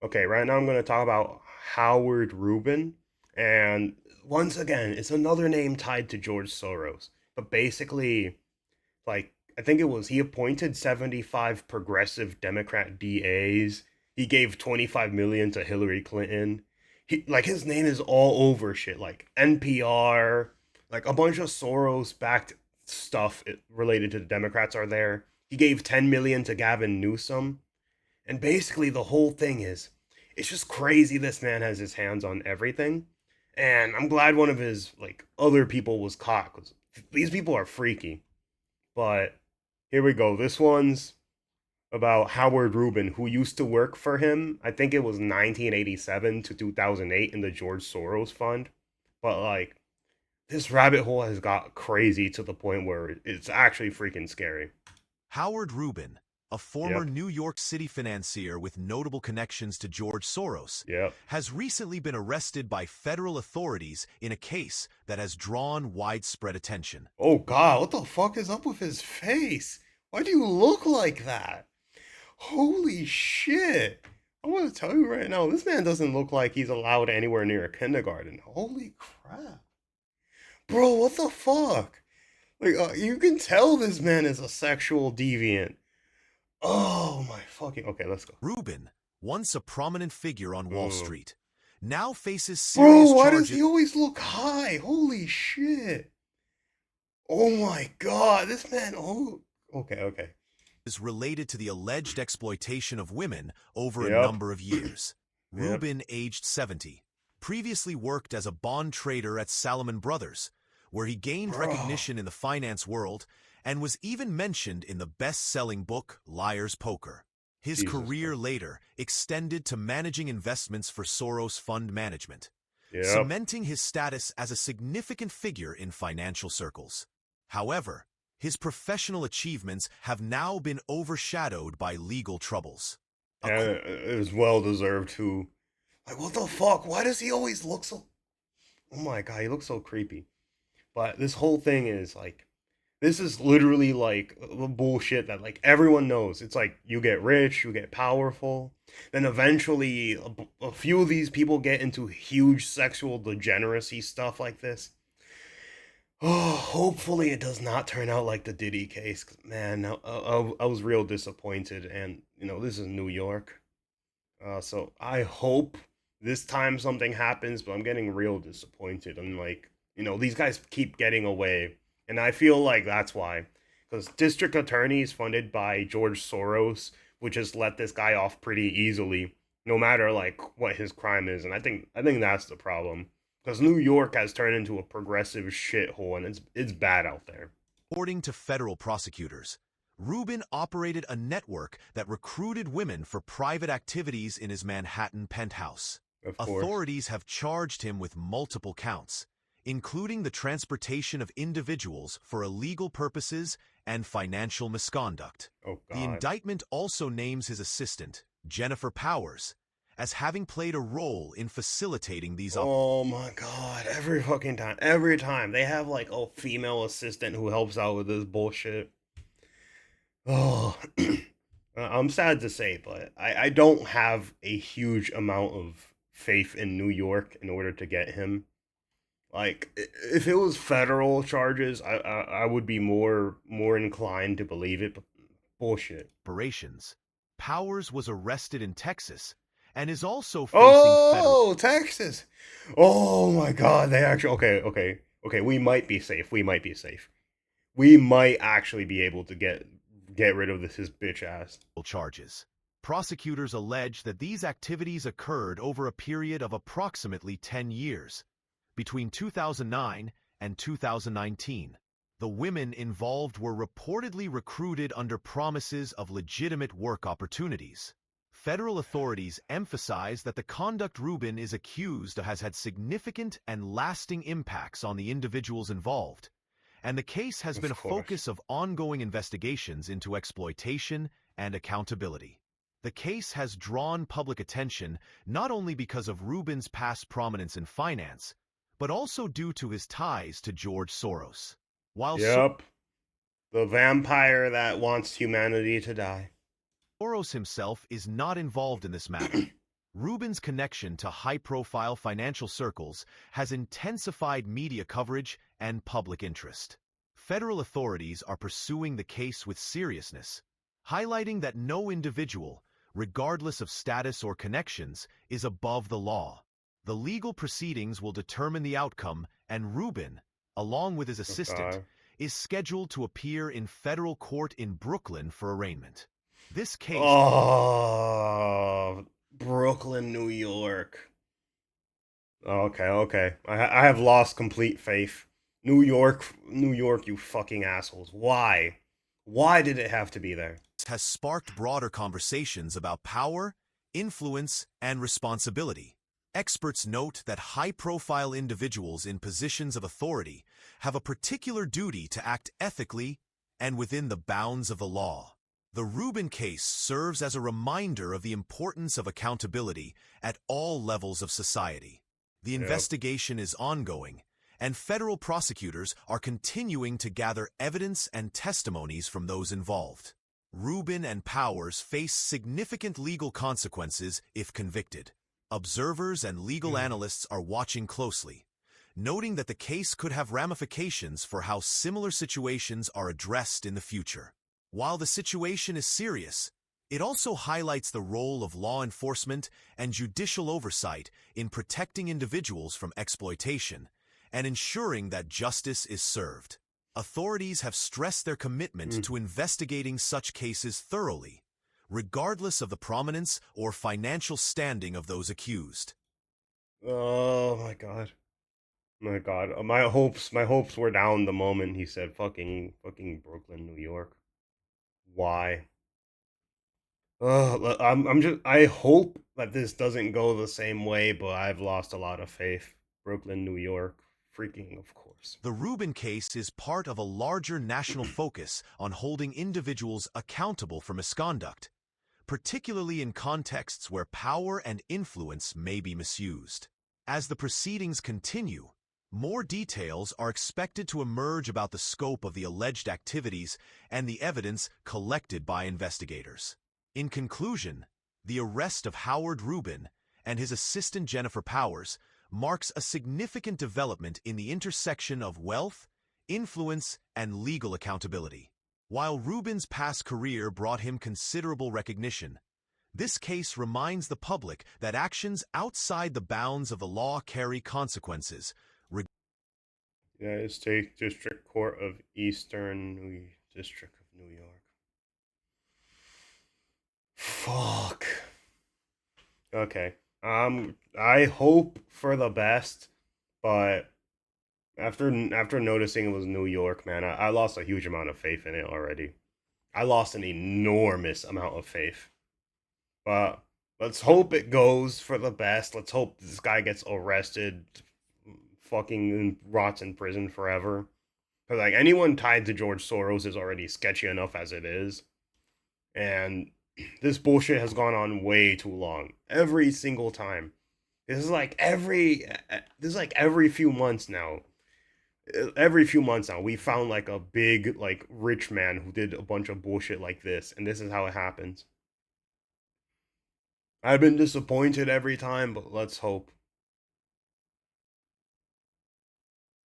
Okay, right now I'm going to talk about Howard Rubin. And once again, it's another name tied to George Soros. But basically, like, I think it was he appointed 75 progressive Democrat DAs. He gave 25 million to Hillary Clinton. Like his name is all over shit, like NPR, like a bunch of Soros backed stuff related to the Democrats are there. He gave 10 million to Gavin Newsom. And basically, the whole thing is, it's just crazy. This man has his hands on everything, and I'm glad one of his like other people was caught because these people are freaky. But here we go. This one's about Howard Rubin, who used to work for him. I think it was 1987 to 2008 in the George Soros Fund. But like, this rabbit hole has got crazy to the point where it's actually freaking scary. Howard Rubin, a former Yep. New York City financier with notable connections to George Soros, Yep. has recently been arrested by federal authorities in a case that has drawn widespread attention. Oh God, what the fuck is up with his face? Why do you look like that? Holy shit. I want to tell you right now, this man doesn't look like he's allowed anywhere near a kindergarten. Holy crap. Bro, what the fuck? Like, you can tell this man is a sexual deviant. Oh my fucking. Okay, let's go. Rubin, once a prominent figure on Wall Mm. Street, now faces Bro, serious why does charges he always look high? Holy shit. Oh my god, this man. Oh, okay, okay. related to the alleged exploitation of women over a Yep. number of years. Yep. Rubin, aged 70, previously worked as a bond trader at Salomon Brothers, where he gained Bro. recognition in the finance world and was even mentioned in the best-selling book Liar's Poker. His Jesus career Christ. later extended to managing investments for Soros Fund Management, Yep. cementing his status as a significant figure in financial circles. However, his professional achievements have now been overshadowed by legal troubles. And it was well deserved too. Like, what the fuck? Why does he always look so. Oh my god, he looks so creepy. But this whole thing is like. This is literally like the bullshit that like everyone knows. It's like you get rich, you get powerful, then eventually a few of these people get into huge sexual degeneracy stuff like this. Oh, hopefully it does not turn out like the Diddy case. 'Cause, man, I was real disappointed, and this is New York, so I hope this time something happens. But I'm getting real disappointed. I'm like, these guys keep getting away, and I feel like that's why, because district attorneys funded by George Soros would just let this guy off pretty easily, no matter like what his crime is, and I think that's the problem. Because New York has turned into a progressive shithole, and it's bad out there. According to federal prosecutors, Rubin operated a network that recruited women for private activities in his Manhattan penthouse. Of course. Authorities have charged him with multiple counts, including the transportation of individuals for illegal purposes and financial misconduct. Oh The God. indictment also names his assistant, Jennifer Powers, as having played a role in facilitating these operations. Oh my God. Every fucking time. Every time. They have like a female assistant who helps out with this bullshit. Oh, I'm sad to say, but I don't have a huge amount of faith in New York in order to get him. Like, if it was federal charges, I would be more inclined to believe it. But bullshit. Powers was arrested in Texas and is also facing federal. Oh, Texas. Oh my God. They actually. Okay, okay, okay. We might be safe. We might be safe. We might actually be able to get rid of this his bitch ass. Charges. Prosecutors allege that these activities occurred over a period of approximately 10 years, between 2009 and 2019. The women involved were reportedly recruited under promises of legitimate work opportunities. Federal authorities emphasize that the conduct Rubin is accused of has had significant and lasting impacts on the individuals involved, and the case has been Of a course. focus of ongoing investigations into exploitation and accountability. The case has drawn public attention not only because of Rubin's past prominence in finance, but also due to his ties to George Soros. While Yep. The vampire that wants humanity to die. Soros himself is not involved in this matter, Rubin's connection to high-profile financial circles has intensified media coverage and public interest. Federal authorities are pursuing the case with seriousness, highlighting that no individual, regardless of status or connections, is above the law. The legal proceedings will determine the outcome, and Rubin, along with his assistant, Okay. is scheduled to appear in federal court in Brooklyn for arraignment. This case. Oh, Brooklyn, New York. Okay, okay. I have lost complete faith. New York, you fucking assholes. Why? Why did it have to be there? Has sparked broader conversations about power, influence, and responsibility. Experts note that high-profile individuals in positions of authority have a particular duty to act ethically and within the bounds of the law. The Rubin case serves as a reminder of the importance of accountability at all levels of society. The Yep. investigation is ongoing, and federal prosecutors are continuing to gather evidence and testimonies from those involved. Rubin and Powers face significant legal consequences if convicted. Observers and legal Mm. analysts are watching closely, noting that the case could have ramifications for how similar situations are addressed in the future. While the situation is serious, it also highlights the role of law enforcement and judicial oversight in protecting individuals from exploitation and ensuring that justice is served. Authorities have stressed their commitment Mm. to investigating such cases thoroughly, regardless of the prominence or financial standing of those accused. Oh my god. My god. My hopes were down the moment he said fucking Brooklyn, New York. Why? I'm just. I hope that this doesn't go the same way, but I've lost a lot of faith. Brooklyn, New York, freaking, of course. The Rubin case is part of a larger national focus on holding individuals accountable for misconduct, particularly in contexts where power and influence may be misused. As the proceedings continue, more details are expected to emerge about the scope of the alleged activities and the evidence collected by investigators. In conclusion, the arrest of Howard Rubin and his assistant Jennifer Powers marks a significant development in the intersection of wealth, influence, and legal accountability. While Rubin's past career brought him considerable recognition, this case reminds the public that actions outside the bounds of the law carry consequences. United States District Court of Eastern New District of New York. Fuck. Okay. I hope for the best, but after noticing it was New York, man, I lost a huge amount of faith in it already. I lost an enormous amount of faith. But let's hope it goes for the best. Let's hope this guy gets arrested, fucking rots in prison forever. Because like anyone tied to George Soros is already sketchy enough as it is, and this bullshit has gone on way too long. Every single time. This is like every few months now. Every few months now, we found like a big like rich man who did a bunch of bullshit like this, and this is how it happens. I've been disappointed every time, but let's hope.